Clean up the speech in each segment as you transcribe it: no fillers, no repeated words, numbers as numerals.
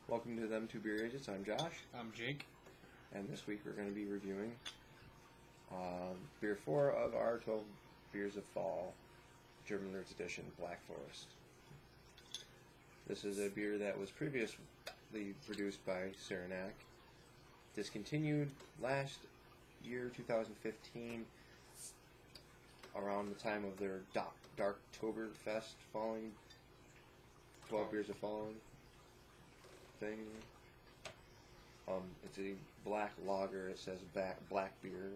Welcome to Them Two Beer Idjits. I'm Josh, I'm Jake. and this week we're going to be reviewing beer 4 of our 12 Beers of Fall German Roots Edition Black Forest. This is a beer that was previously produced by Saranac, discontinued last year, 2015, around the time of their Darktoberfest following 12 Beers of Fall thing. It's a black lager. It says black beer.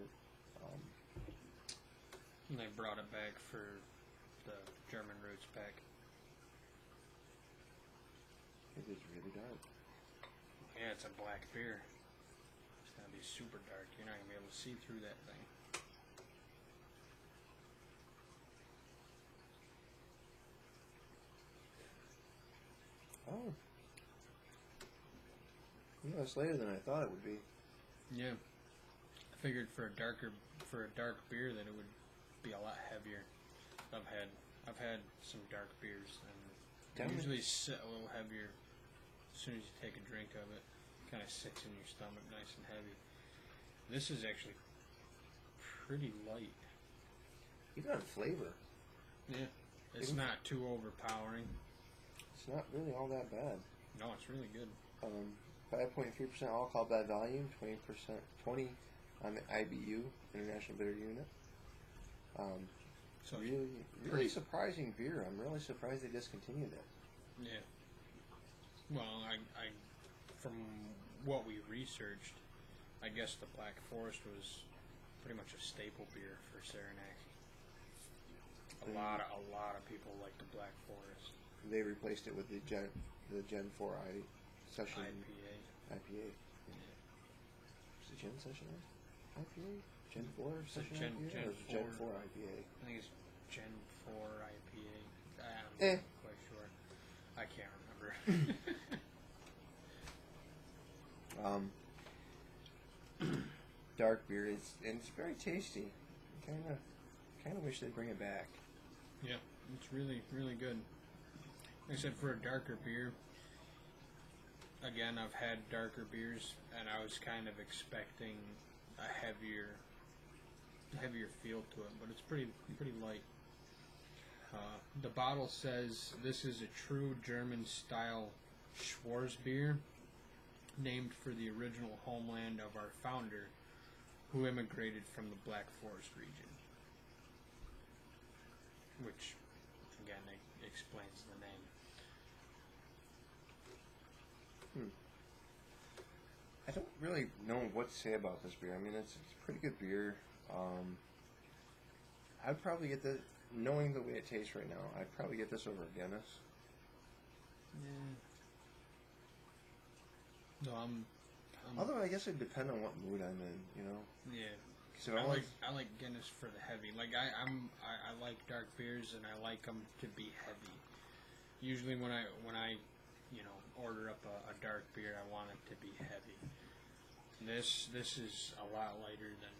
And they brought it back for the German Roots pack. It is really dark. Yeah, it's a black beer. It's going to be super dark. You're not going to be able to see through that thing. Oh. Yeah, it's later than I thought it would be. Yeah. I figured for a dark beer that it would be a lot heavier. I've had some dark beers and they usually sit a little heavier as soon as you take a drink of it. Kind of sits in your stomach nice and heavy. This is actually pretty light. Even on flavor. Yeah. It's not too overpowering. It's not really all that bad. No, it's really good. 5.3% alcohol by volume, 20% 20 on the IBU, International Bitter Unit. So really surprising beer. I'm really surprised they discontinued it. Yeah. Well, I from what we researched, I guess the Black Forest was pretty much a staple beer for Saranac. A lot of people like the Black Forest. They replaced it with the Gen 4 Session IPA. Yeah. Is it Gen Session IPA? Gen 4 Session IPA? Or is it Gen 4 IPA? I think it's Gen 4 IPA. I'm not quite sure. I can't remember. Dark beer, it's very tasty. Kind of wish they'd bring it back. Yeah, it's really, really good. Like I said, for a darker beer, again, I've had darker beers, and I was kind of expecting a heavier feel to it, but it's pretty light. The bottle says this is a true German-style Schwarzbier, named for the original homeland of our founder, who immigrated from the Black Forest region. Which, again, explains the name. I don't really know what to say about this beer. I mean, it's a pretty good beer. I'd probably get this, knowing the way it tastes right now, I'd probably get this over a Guinness. Yeah. No, I'm Although I guess it'd depend on what mood I'm in, you know. Yeah. So I like Guinness for the heavy. Like I like dark beers and I like them to be heavy. Usually when I order up a dark beer, I want it to be heavy. This is a lot lighter than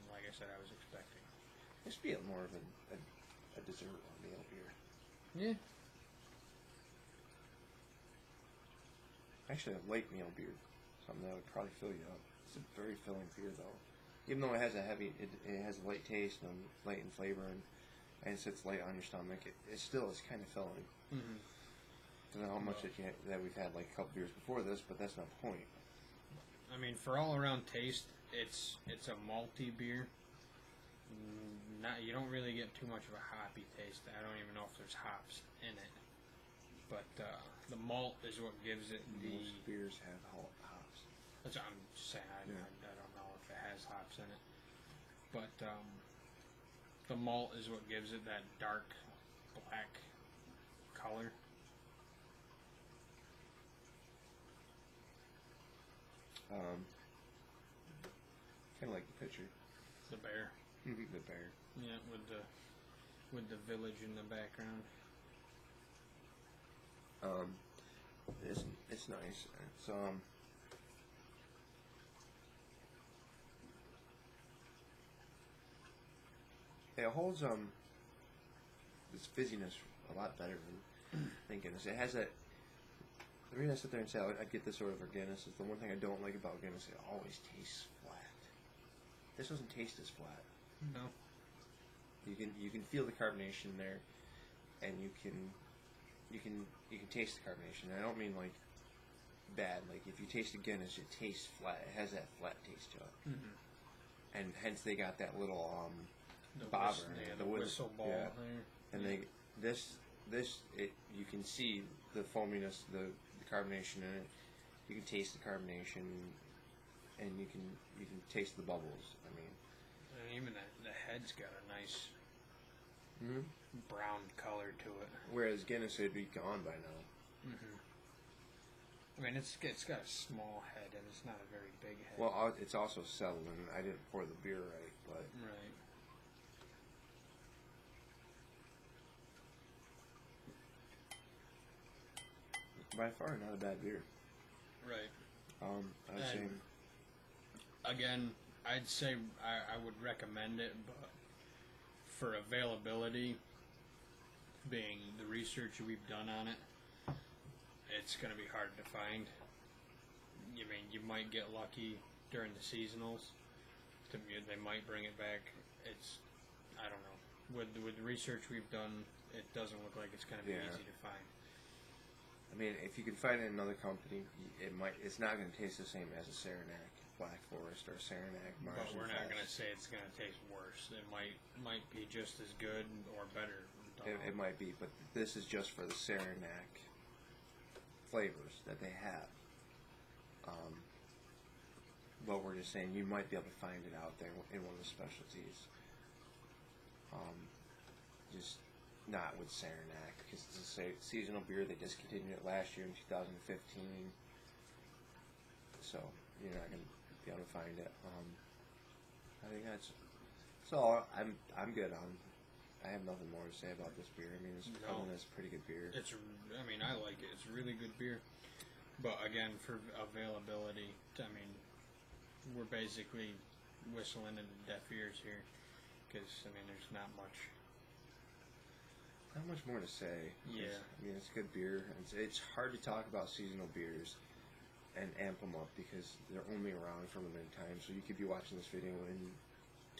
like I said I was expecting. This would be more of a dessert or meal beer. Yeah. Actually, a light meal beer, something that would probably fill you up. It's a very filling beer though. Even though it has it has a light taste and light in flavor and it sits light on your stomach, it still is kind of filling. Mm-hmm. I don't know how much that we've had like a couple beers before this, but that's not the point. I mean, for all around taste, it's a malty beer. You don't really get too much of a hoppy taste. I don't even know if there's hops in it, but the malt is what gives it Most beers have hops. That's what I'm saying. I don't know if it has hops in it, but the malt is what gives it that dark black color. Kind of like the picture. The bear. The bear. Yeah, with the village in the background. It's nice. It's it holds this fizziness a lot better than Guinness. It has that The reason I sit there and say I'd get this over Guinness is the one thing I don't like about Guinness. It always tastes flat. This doesn't taste as flat. No. You can feel the carbonation there, and you can taste the carbonation. And I don't mean like bad. Like if you taste a Guinness, it tastes flat. It has that flat taste to it. Mm-hmm. And hence they got that little The bobber, the whistle ball yeah. there. And you can see the foaminess, the carbonation in it. You can taste the carbonation, and you can taste the bubbles. I mean, and even the head's got a nice brown color to it. Whereas Guinness would be gone by now. Mm-hmm. I mean, it's got a small head, and it's not a very big head. Well, it's also settled, and I didn't pour the beer right, but Right. by far not a bad beer. Right. I was saying, Again, I'd say I would recommend it, but for availability, being the research we've done on it, it's going to be hard to find. You mean, you might get lucky during the seasonals. They might bring it back. I don't know. With the research we've done, it doesn't look like it's going to be easy to find. I mean, if you can find it in another company, it's not going to taste the same as a Saranac Black Forest or Saranac Mars. But we're not going to say it's going to taste worse. It might be just as good or better. It might be, but this is just for the Saranac flavors that they have. But we're just saying you might be able to find it out there in one of the specialties. Just not with Saranac, because it's a seasonal beer. They discontinued it last year in 2015, so you're not going to be able to find it. I think that's all I'm good on. I have nothing more to say about this beer. I mean, it's a pretty good beer. I like it. It's a really good beer. But again, for availability, I mean, we're basically whistling into deaf ears here, because I mean, there's not much more to say. Yeah. I mean, it's good beer. It's hard to talk about seasonal beers and amp them up because they're only around for a limited time. So you could be watching this video in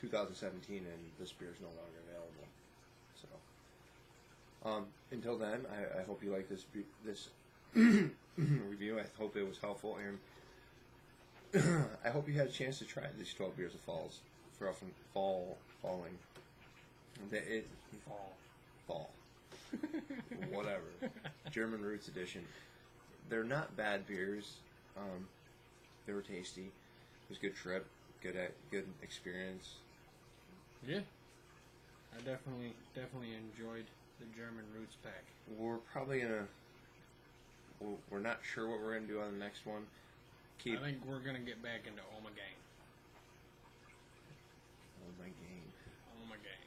2017 and this beer is no longer available. So until then, I hope you like this review. I hope it was helpful, and I hope you had a chance to try these 12 beers of falling. Fall. Whatever. German Roots Edition. They're not bad beers. They were tasty. It was a good trip. Good experience. Yeah. I definitely enjoyed the German Roots pack. We're probably we're not sure what we're gonna do on the next one. I think we're gonna get back into Omegang.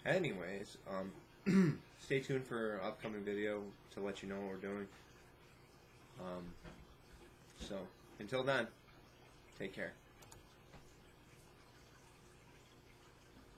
Anyways, stay tuned for an upcoming video to let you know what we're doing. So until then, take care.